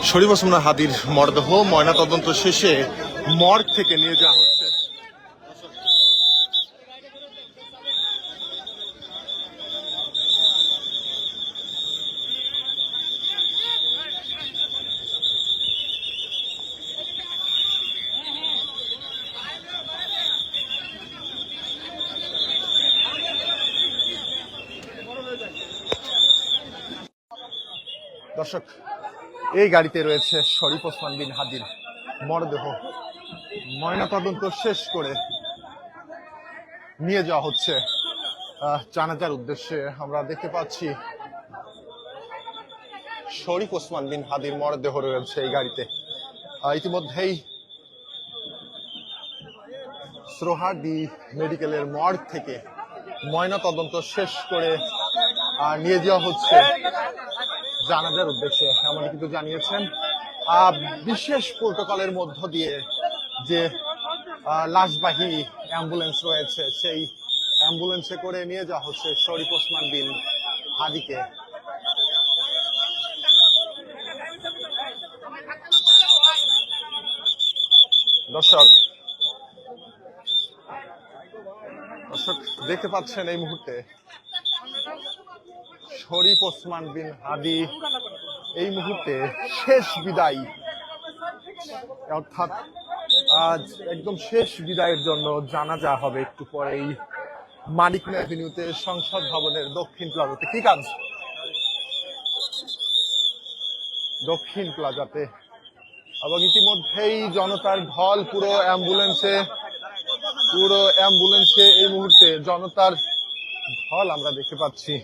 শরীফ ওসমান হাদির মরদেহ ময়নাতদন্ত শেষে মর্গ থেকে নিয়ে যাওয়া হচ্ছে। দর্শক, এই গাড়িতে রয়েছে শরীফ ওসমান বিন হাদির মরদেহ। ময়নাতদন্ত শেষ করে নিয়ে যাওয়া হচ্ছে জানাজার উদ্দেশ্যে। আমরা দেখতে পাচ্ছি শরীফ ওসমান বিন হাদির মরদেহ রয়েছে এই গাড়িতে। ইতিমধ্যেই সোহরাওয়ার্দী মেডিকেলের মর্গ থেকে ময়নাতদন্ত শেষ করে নিয়ে যাওয়া হচ্ছে জানাজার উদ্দেশ্যে, এমন কিন্তু জানিয়েছেন। বিশেষ প্রোটোকলের মধ্য দিয়ে যে লাশবাহী অ্যাম্বুলেন্স রয়েছে, সেই অ্যাম্বুলেন্সে করে নিয়ে যাওয়া হচ্ছে শরীফ ওসমান বিন হাদিকে। দর্শক দেখতে পাচ্ছেন এই মুহূর্তে শরীফ ওসমান বিন হাদি এই মুহূর্তে শেষ বিদায়, অর্থাৎ আজ একদম শেষ বিদায়ের জন্য জানাজা হবে একটু পরেই মানিক অ্যাভিনিউতে সংসদ ভবনের দক্ষিণ প্লাজাতে। কি কাজ? দক্ষিণ প্লাজাতে। এবং ইতিমধ্যেই জনতার ঢল পুরো অ্যাম্বুলেন্সে এই মুহূর্তে জনতার ঢল আমরা দেখতে পাচ্ছি।